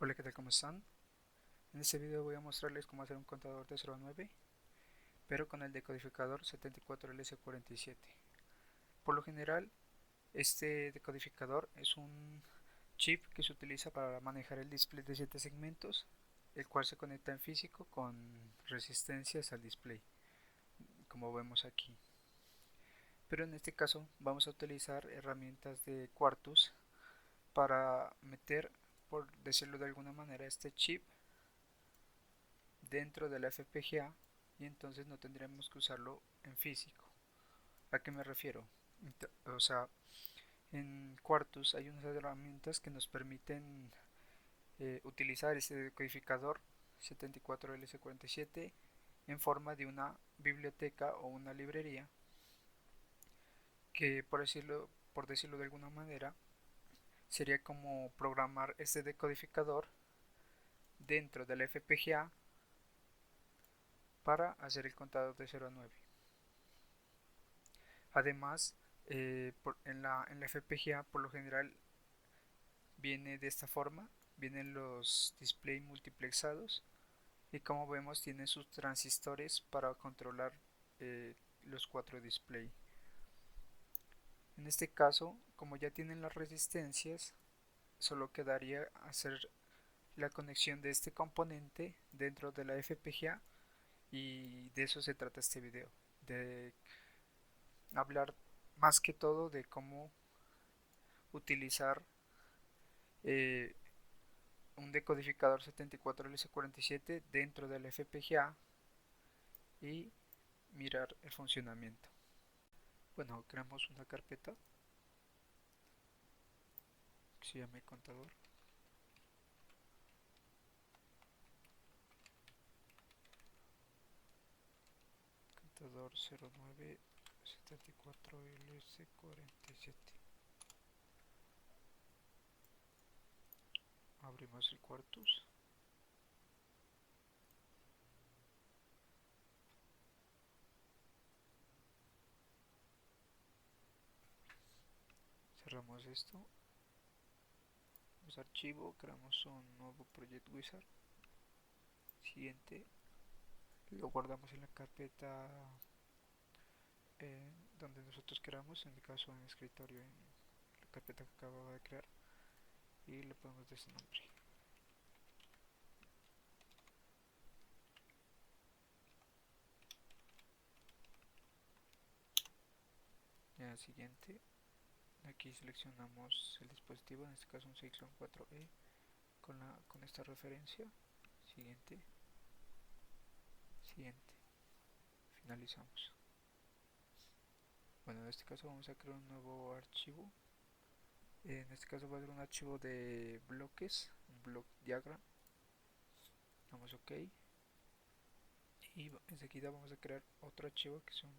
Hola, ¿qué tal? ¿Cómo están? En este video voy a mostrarles cómo hacer un contador de 0 a 9, pero con el decodificador 74LS47. Por lo general, este decodificador es un chip que se utiliza para manejar el display de 7 segmentos, el cual se conecta en físico con resistencias al display, como vemos aquí. Pero en este caso vamos a utilizar herramientas de Quartus para meter, por decirlo de alguna manera, este chip dentro de la FPGA y entonces no tendremos que usarlo en físico. ¿A qué me refiero? O sea, en Quartus hay unas herramientas que nos permiten utilizar este decodificador 74LS47 en forma de una biblioteca o una librería que por decirlo de alguna manera sería como programar este decodificador dentro de la FPGA para hacer el contador de 0 a 9. Además, en la FPGA por lo general viene de esta forma, vienen los display multiplexados y como vemos tiene sus transistores para controlar eh, los 4 display. En este caso, como ya tienen las resistencias, solo quedaría hacer la conexión de este componente dentro de la FPGA y de eso se trata este video, de hablar más que todo de cómo utilizar eh, un decodificador 74LS47 dentro del FPGA y mirar el funcionamiento. Bueno, creamos una carpeta que se llama contador. Contador 0974LS47. Abrimos el Quartus. Cerramos esto. Vamos a archivo. Creamos un nuevo Project Wizard. Siguiente. Lo guardamos en la carpeta donde nosotros queramos. En mi caso en el escritorio, en la carpeta que acababa de crear. Y le ponemos de este nombre. Ya siguiente, aquí seleccionamos el dispositivo, en este caso un Cyclone 4E con esta referencia. Siguiente, siguiente, finalizamos. Bueno, en este caso vamos a crear un nuevo archivo. En este caso va a ser un archivo de bloques, un block diagram. Damos OK y enseguida vamos a crear otro archivo que es un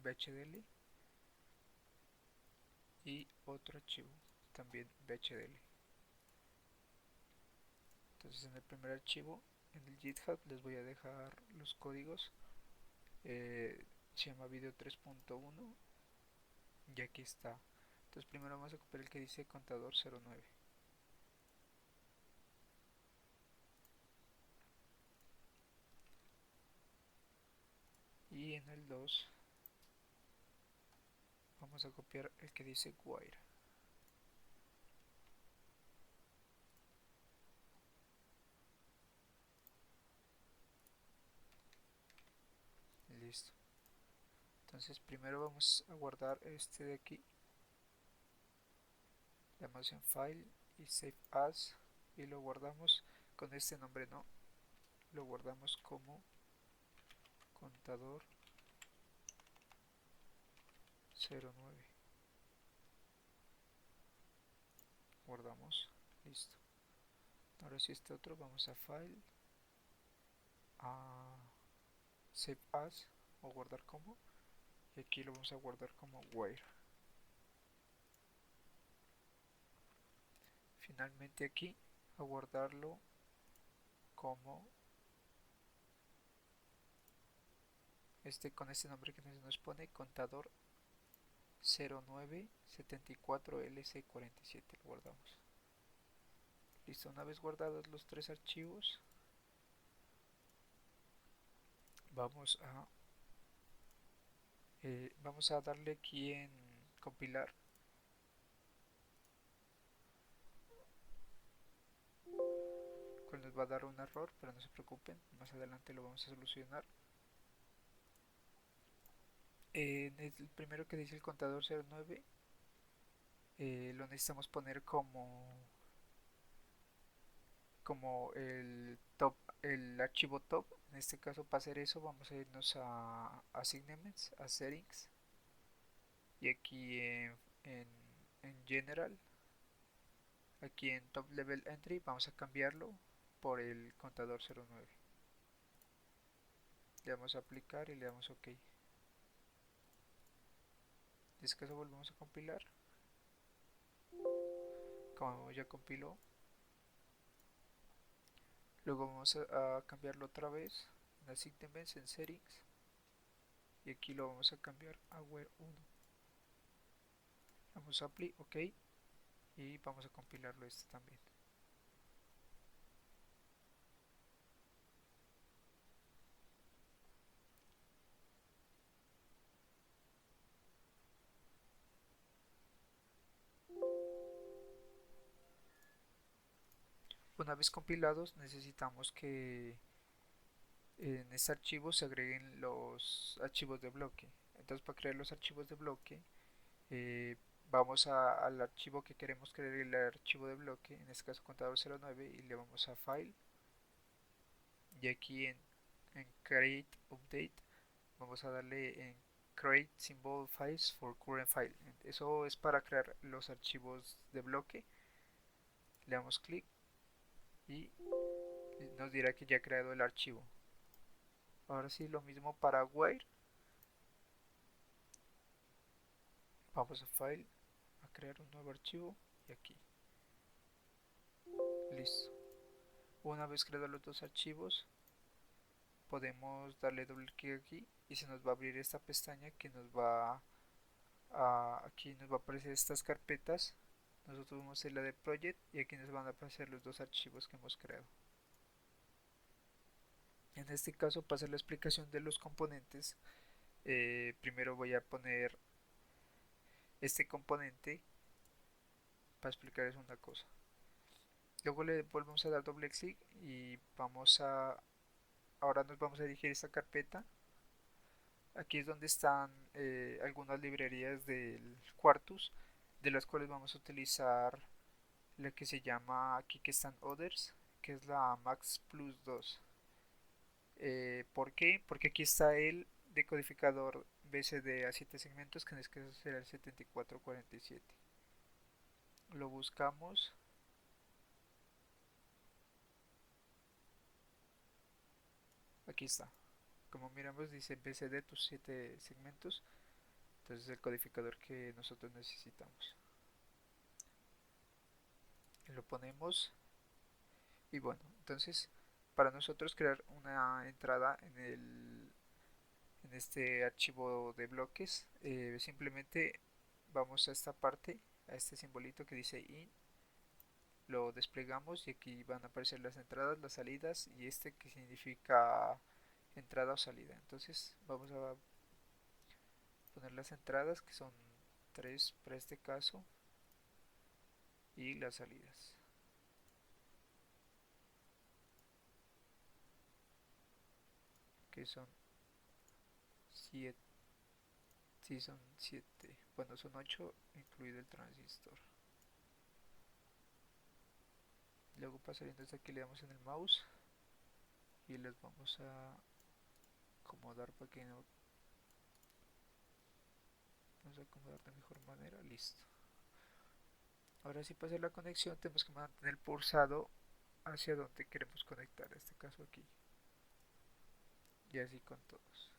VHDL y otro archivo también VHDL. Entonces en el primer archivo, en el GitHub, les voy a dejar los códigos. Se llama video 3.1 y aquí está. Entonces primero vamos a copiar el que dice contador 09 y en el 2 vamos a copiar el que dice wire. Listo. Entonces primero vamos a guardar este de aquí. Le damos en file y save as y lo guardamos con este nombre, no, lo guardamos como contador 09. Guardamos, listo. Ahora si este otro vamos a file, a save as o guardar como, y aquí lo vamos a guardar como wire. Finalmente aquí a guardarlo como con este nombre que nos pone contador 0974LC47, lo guardamos. Listo, una vez guardados los tres archivos, vamos a, vamos a darle aquí en compilar, cual nos va a dar un error, pero no se preocupen, más adelante lo vamos a solucionar. En el primero que dice el contador 09, lo necesitamos poner como el top, el archivo top. En este caso, para hacer eso, vamos a irnos a Assignments, a Settings, y aquí en General, aquí en Top Level Entry, vamos a cambiarlo por el contador 09. Le damos a aplicar y le damos OK. En este caso, volvemos a compilar. Como ya compiló, luego vamos a cambiarlo otra vez en Assignments, en Settings, y aquí lo vamos a cambiar a Where 1. Vamos a Apply, OK, y vamos a compilarlo este también. Una vez compilados, necesitamos que en este archivo se agreguen los archivos de bloque. Entonces, para crear los archivos de bloque, eh, vamos al archivo que queremos crear, el archivo de bloque, en este caso contador 09, y le vamos a File, y aquí en Create Update vamos a darle en Create Symbol Files for Current File. Eso es para crear los archivos de bloque. Le damos clic y nos dirá que ya ha creado el archivo. Ahora sí, lo mismo para Wire. Vamos a File, a crear un nuevo archivo y aquí. Listo. Una vez creados los dos archivos, podemos darle doble clic aquí y se nos va a abrir esta pestaña que nos va aquí nos va a aparecer estas carpetas. Nosotros vamos a hacer la de Project y aquí nos van a aparecer los dos archivos que hemos creado. En este caso, para hacer la explicación de los componentes, primero voy a poner este componente para explicarles una cosa. Luego le volvemos a dar doble clic y ahora nos vamos a dirigir a esta carpeta. Aquí es donde están algunas librerías del Quartus, de las cuales vamos a utilizar la que se llama, aquí que están Others, que es la Max Plus 2. ¿Por qué? Porque aquí está el decodificador BCD a 7 segmentos, que en este caso será el 7447. Lo buscamos. Aquí está. Como miramos dice BCD tus 7 segmentos. Entonces es el codificador que nosotros necesitamos. Lo ponemos y bueno, entonces para nosotros crear una entrada en este archivo de bloques, simplemente vamos a esta parte, a este simbolito que dice in, lo desplegamos y aquí van a aparecer las entradas, las salidas y este que significa entrada o salida. Entonces vamos a poner las entradas, que son 3 para este caso, y las salidas, que son 7. Sí, son 7. Bueno, son 8 incluido el transistor. Luego pasando desde aquí le damos en el mouse y les vamos a acomodar para que no, vamos a acomodar de mejor manera. Listo. Ahora sí, para hacer la conexión tenemos que mantener pulsado hacia donde queremos conectar, en este caso aquí, y así con todos.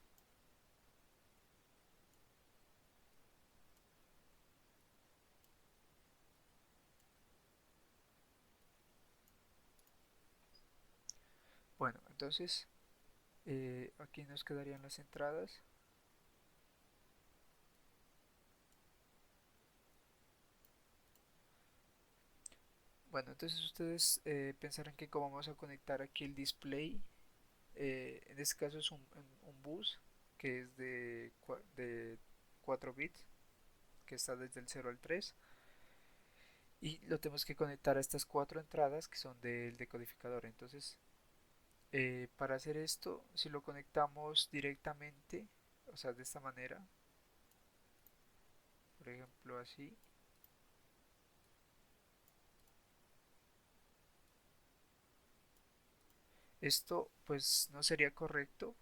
Bueno, entonces aquí nos quedarían las entradas. Bueno, entonces ustedes pensarán que cómo vamos a conectar aquí el display. En este caso es un bus que es de 4 bits, que está desde el 0 al 3, y lo tenemos que conectar a estas cuatro entradas que son del decodificador. Entonces, para hacer esto, si lo conectamos directamente, o sea, de esta manera, por ejemplo así, esto pues no sería correcto,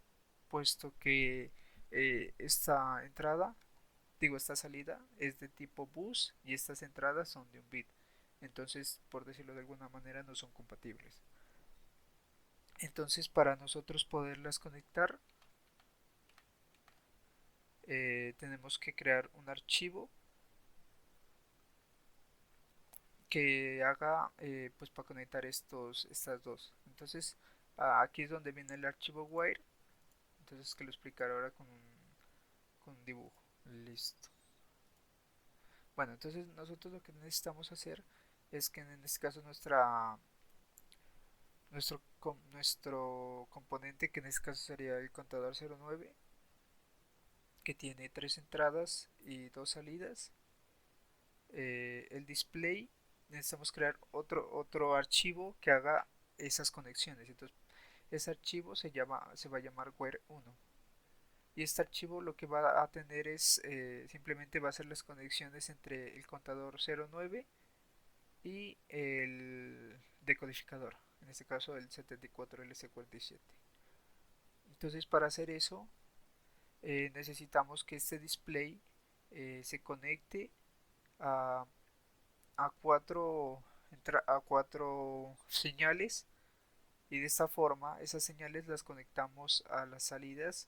puesto que esta entrada, digo, esta salida es de tipo bus y estas entradas son de un bit. Entonces, por decirlo de alguna manera, no son compatibles. Entonces, para nosotros poderlas conectar, tenemos que crear un archivo que haga, pues, para conectar estas dos. Entonces, aquí es donde viene el archivo wire. Entonces, que lo explicaré ahora con un dibujo. Listo. Bueno, entonces nosotros lo que necesitamos hacer es que en este caso nuestro componente, que en este caso sería el contador 09, que tiene tres entradas y dos salidas, el display, necesitamos crear otro archivo que haga esas conexiones. Entonces, ese archivo se va a llamar where1. Y este archivo lo que va a tener es, simplemente va a ser las conexiones entre el contador 09 y el decodificador, en este caso el 74LC47. Entonces, para hacer eso, necesitamos que este display se conecte a, a, cuatro, a cuatro señales, y de esta forma esas señales las conectamos a las salidas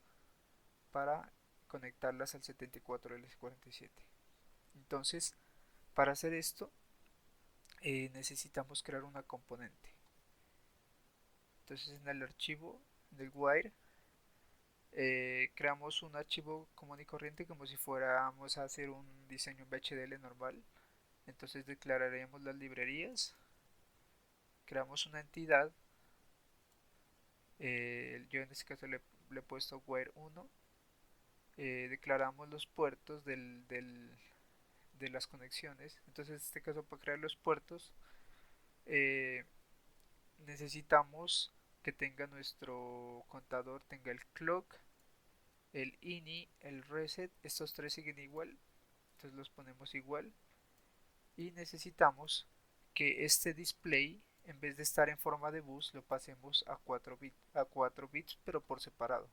para conectarlas al 74LC47. Entonces, para hacer esto, necesitamos crear una componente. Entonces, en el archivo del wire, creamos un archivo común y corriente como si fuéramos a hacer un diseño en VHDL normal. Entonces declararemos las librerías, creamos una entidad, yo en este caso le he puesto where1, declaramos los puertos de las conexiones. Entonces en este caso, para crear los puertos, eh, necesitamos que tenga nuestro contador, tenga el clock, el ini, el reset. Estos tres siguen igual, entonces los ponemos igual. Y necesitamos que este display, en vez de estar en forma de bus, lo pasemos a 4 bits, pero por separado.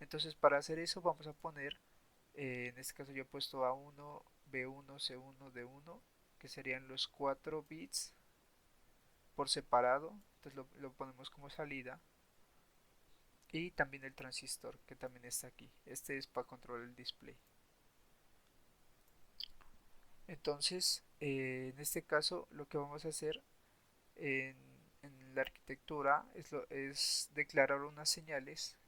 Entonces, para hacer eso vamos a poner, en este caso yo he puesto A1, B1, C1, D1, que serían los 4 bits por separado. Entonces lo ponemos como salida. Y también el transistor, que también está aquí. Este es para controlar el display. Entonces, en este caso, lo que vamos a hacer en, en la arquitectura es declarar unas señales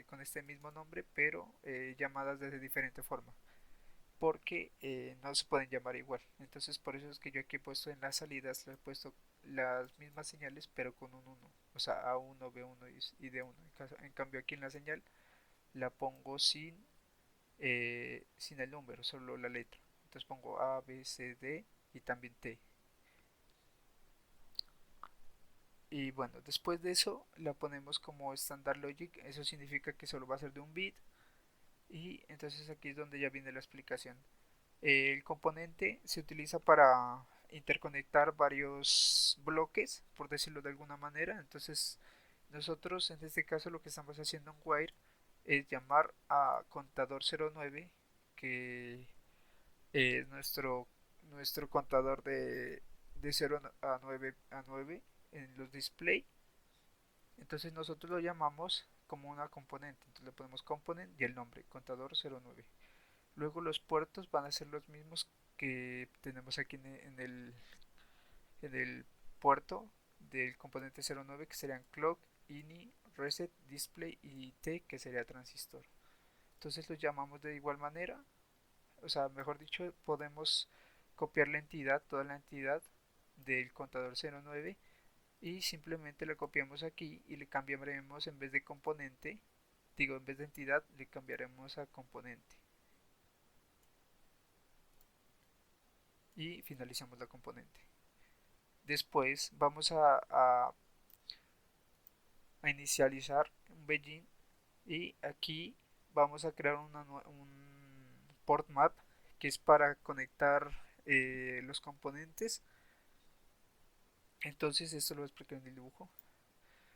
con este mismo nombre, pero llamadas de diferente forma, porque no se pueden llamar igual. Entonces, por eso es que yo aquí he puesto en las salidas, le he puesto las mismas señales, pero con un uno, o sea, A1, B1 y D1. En cambio, aquí en la señal la pongo sin el número, solo la letra. Entonces pongo A, B, C, D y también T. Y bueno, después de eso la ponemos como standard logic. Eso significa que solo va a ser de un bit. Y entonces aquí es donde ya viene la explicación. El componente se utiliza para interconectar varios bloques, por decirlo de alguna manera. Entonces nosotros en este caso lo que estamos haciendo en Wire es llamar a contador 09, que es nuestro contador de 0 a 9 en los display. Entonces nosotros lo llamamos como una componente. Entonces le ponemos component y el nombre, contador 09. Luego los puertos van a ser los mismos que tenemos aquí en el puerto del componente 09, que serían clock, ini, reset, display y t, que sería transistor. Entonces los llamamos de igual manera. O sea, mejor dicho, podemos copiar la entidad, toda la entidad del contador 09 y simplemente lo copiamos aquí y le cambiaremos en vez de componente, digo en vez de entidad, le cambiaremos a componente y finalizamos la componente. Después vamos a inicializar un Beijing y aquí vamos a crear un port map que es para conectar los componentes. Entonces esto lo voy a explicar en el dibujo.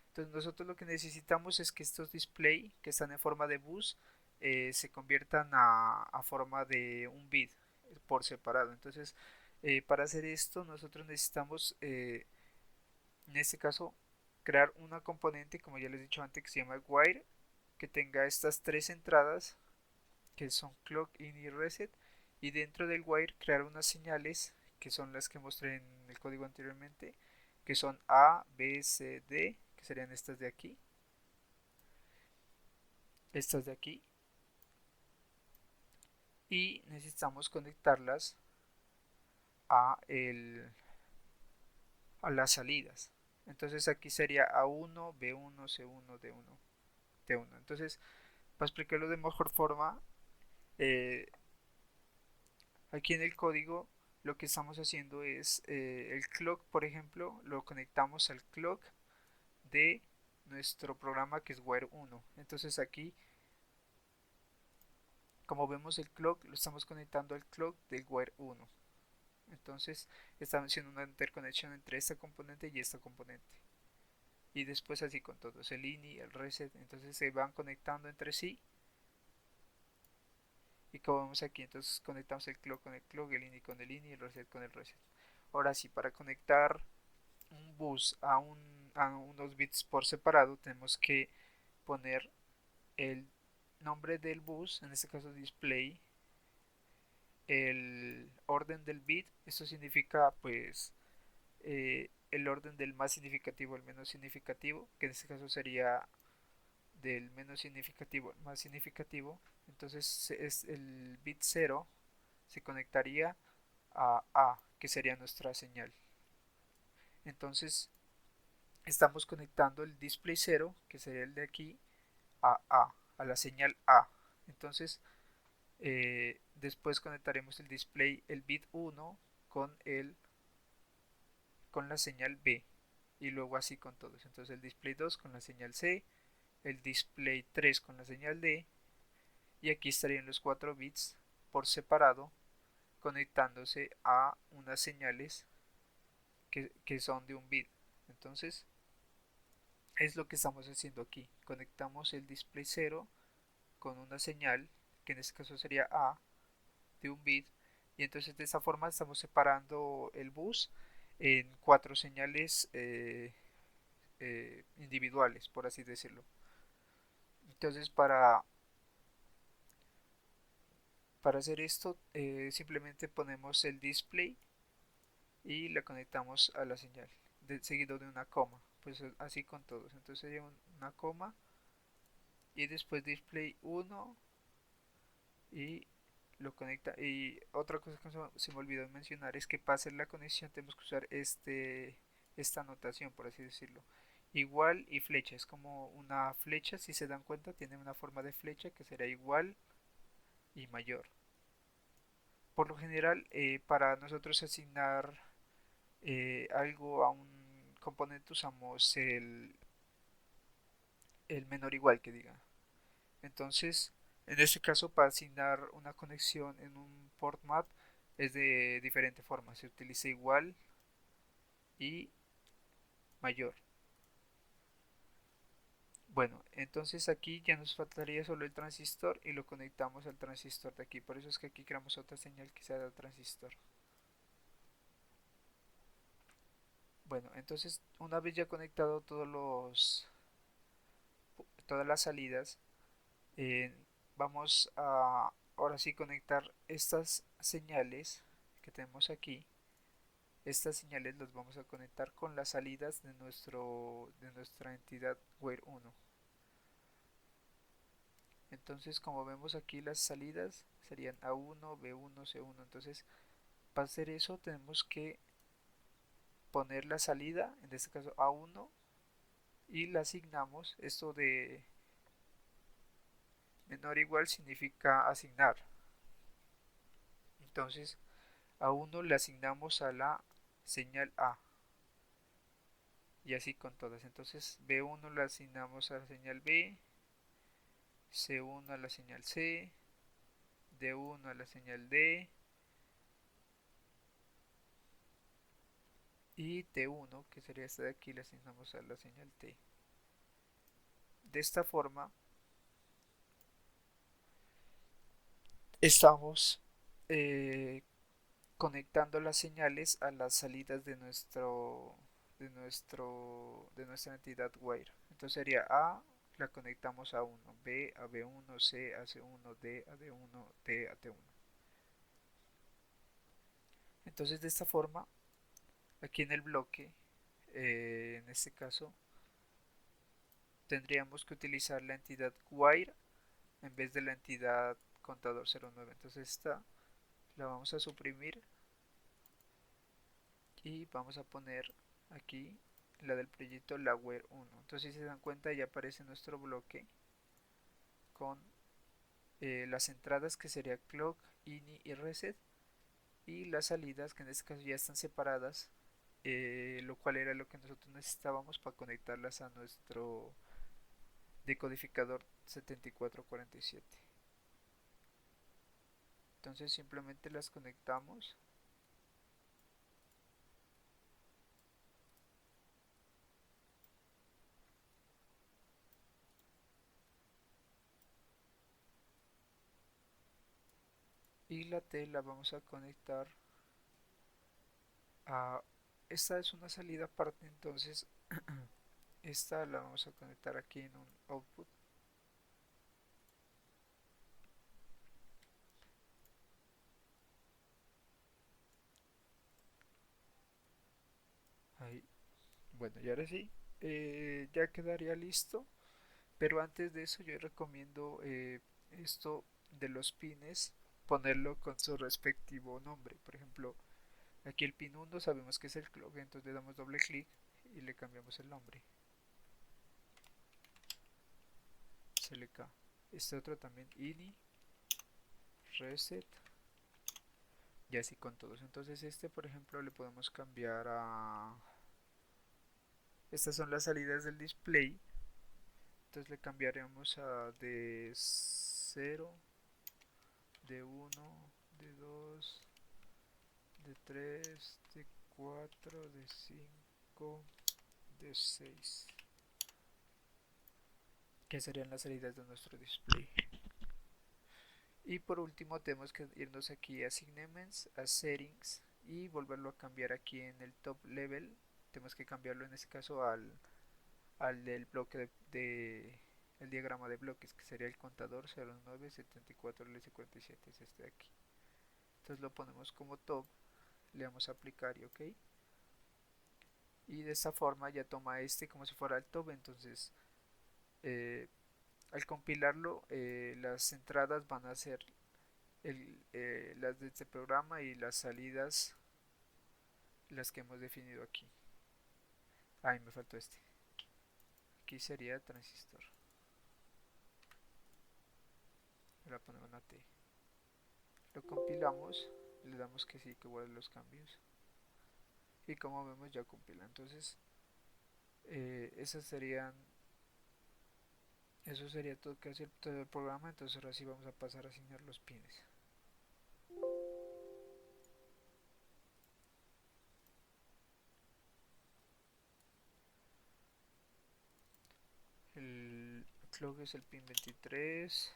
Entonces nosotros lo que necesitamos es que estos display que están en forma de bus se conviertan a forma de un bit por separado. Entonces para hacer esto nosotros necesitamos en este caso crear una componente como ya les he dicho antes que se llama wire que tenga estas tres entradas que son clock, in y reset y dentro del wire crear unas señales que son las que mostré en el código anteriormente que son A, B, C, D que serían estas de aquí y necesitamos conectarlas a, a las salidas. Entonces aquí sería A1, B1, C1, D1, T1. Entonces, para explicarlo de mejor forma, eh, aquí en el código lo que estamos haciendo es el clock, por ejemplo, lo conectamos al clock de nuestro programa que es Wire 1. Entonces aquí, como vemos el clock, lo estamos conectando al clock del Wire 1. Entonces estamos haciendo una interconexión entre esta componente y esta componente. Y después así con todos, el ini, el reset, entonces se van conectando entre sí. Y como vemos aquí, entonces conectamos el clock con el clock, el ini con el ini y el reset con el reset. Ahora sí, para conectar un bus a unos bits por separado, tenemos que poner el nombre del bus, en este caso display, el orden del bit, esto significa pues el orden del más significativo al menos significativo, que en este caso sería del menos significativo al más significativo. Entonces es el bit 0 se conectaría a, que sería nuestra señal. Entonces estamos conectando el display 0, que sería el de aquí, a la señal A. Entonces después conectaremos el display, el bit 1 con con la señal B y luego así con todos. Entonces el display 2 con la señal C, el display 3 con la señal D y aquí estarían los 4 bits por separado conectándose a unas señales que son de un bit. Entonces es lo que estamos haciendo aquí. Conectamos el display 0 con una señal que en este caso sería A de un bit y entonces de esta forma estamos separando el bus en cuatro señales individuales, por así decirlo. Entonces para hacer esto simplemente ponemos el display y la conectamos a la señal, seguido de una coma, pues así con todos. Entonces sería una coma y después display 1 y lo conecta. Y otra cosa que se me olvidó mencionar es que para hacer la conexión tenemos que usar esta notación, por así decirlo. Igual y flecha, es como una flecha, si se dan cuenta, tiene una forma de flecha que será igual y mayor. Por lo general, para nosotros asignar algo a un componente usamos el menor igual que diga. Entonces, en este caso, para asignar una conexión en un port map es de diferente forma. Se utiliza igual y mayor. Bueno, entonces aquí ya nos faltaría solo el transistor y lo conectamos al transistor de aquí. Por eso es que aquí creamos otra señal que sea del transistor. Bueno, entonces una vez ya conectado todas las salidas, eh, vamos a ahora sí conectar estas señales que tenemos aquí. Estas señales las vamos a conectar con las salidas de nuestra entidad Wire 1. Entonces, como vemos aquí, las salidas serían A1, B1, C1. Entonces, para hacer eso tenemos que poner la salida, en este caso A1, y la asignamos. Esto de menor o igual significa asignar. Entonces a 1 le asignamos a la señal A y así con todas. Entonces B1 le asignamos a la señal B, C1 a la señal C, D1 a la señal D y T1, que sería esta de aquí, le asignamos a la señal T. De esta forma estamos conectando las señales a las salidas de nuestra entidad wire. Entonces sería A, la conectamos a 1, B a B1, C a C1, D a D1, T a T1. Entonces de esta forma, aquí en el bloque, en este caso, tendríamos que utilizar la entidad wire en vez de la entidad contador 09. Entonces esta la vamos a suprimir y vamos a poner aquí la del proyecto Laware 1. Entonces si se dan cuenta ya aparece nuestro bloque con las entradas que sería clock, ini y reset, y las salidas que en este caso ya están separadas, lo cual era lo que nosotros necesitábamos para conectarlas a nuestro decodificador 7447. Entonces simplemente las conectamos y la T la vamos a conectar a... Esta es una salida aparte, entonces esta la vamos a conectar aquí en un output. Ahí. Bueno, y ahora sí, ya quedaría listo. Pero antes de eso yo recomiendo esto de los pines, ponerlo con su respectivo nombre. Por ejemplo, aquí el pin 1 sabemos que es el clock, entonces le damos doble clic y le cambiamos el nombre. CLK. Este otro también ini, reset y así con todos. Entonces este por ejemplo le podemos cambiar a... Estas son las salidas del display. Entonces le cambiaremos a D0, D1, D2, D3, D4, D5, D6, que serían las salidas de nuestro display. Y por último tenemos que irnos aquí a Signements, a Settings y volverlo a cambiar aquí en el Top Level. Tenemos que cambiarlo en este caso al del bloque el diagrama de bloques, que sería el contador 0974L57, es este de aquí. Entonces lo ponemos como top, le damos a aplicar y ok. Y de esta forma ya toma este como si fuera el top. Entonces eh, al compilarlo, las entradas van a ser las de este programa y las salidas las que hemos definido aquí. Ay, me faltó este. Aquí sería transistor. Le ponemos una T. Lo compilamos, le damos que sí, que guarde los cambios. Y como vemos ya compila. Entonces, esas serían eso sería todo que hace todo el programa. Entonces ahora sí vamos a pasar a asignar los pines. El clock es el pin 23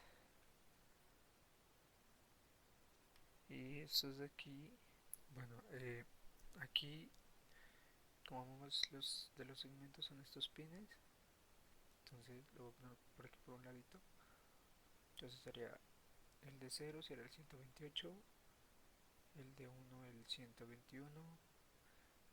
y estos de aquí, bueno, aquí como vemos los de los segmentos son estos pines. Entonces lo voy a poner por aquí por un ladito. Entonces sería el de 0 sería el 128, el de 1 el 121,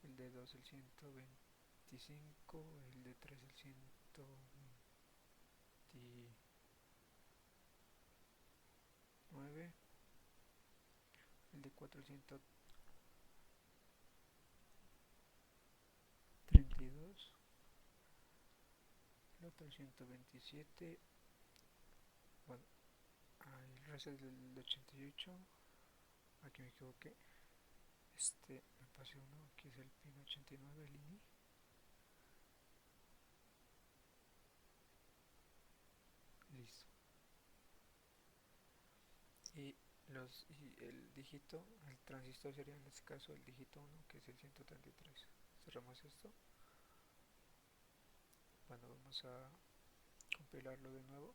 el de 2 el 125, el de 3 el 129, el de 4 el 100, 122, el otro el 127. Bueno, el reset del 88. Aquí me equivoqué. Me pasé uno, que es el pin 89, el INI. Listo. Y el dígito, el transistor sería en este caso el dígito 1, que es el 133. Cerramos esto. Bueno, vamos a compilarlo de nuevo.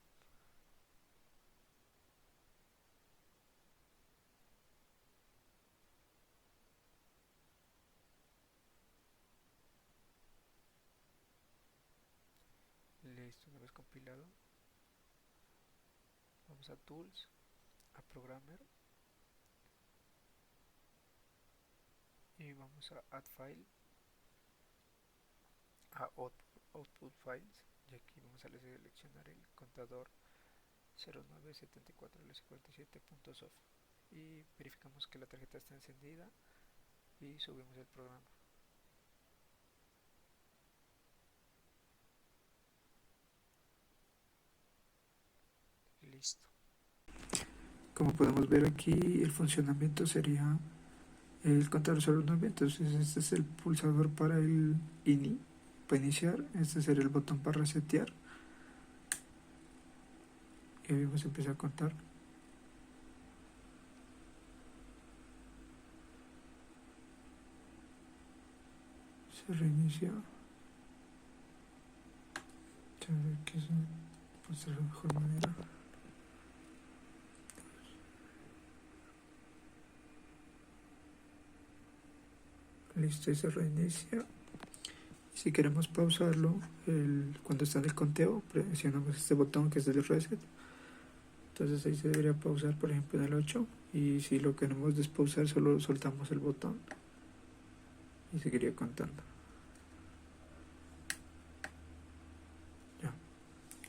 Listo, una vez compilado, vamos a Tools, a Programmer y vamos a Add File, a Output Files, y aquí vamos a seleccionar el contador 0974ls47.soft y verificamos que la tarjeta está encendida y subimos el programa. Listo. Como podemos ver aquí, el funcionamiento sería el contador solo 9, entonces este es el pulsador para el INI, para iniciar, este sería el botón para resetear y ahí vamos a empezar a contar. Se reinicia. A ver qué es, pues de la mejor manera. Listo, y se reinicia. Si queremos pausarlo, cuando está en el conteo, presionamos este botón que es el reset. Entonces ahí se debería pausar, por ejemplo, en el 8. Y si lo queremos despausar, solo soltamos el botón y seguiría contando. Ya.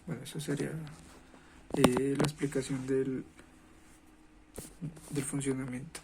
Bueno, eso sería la explicación del funcionamiento.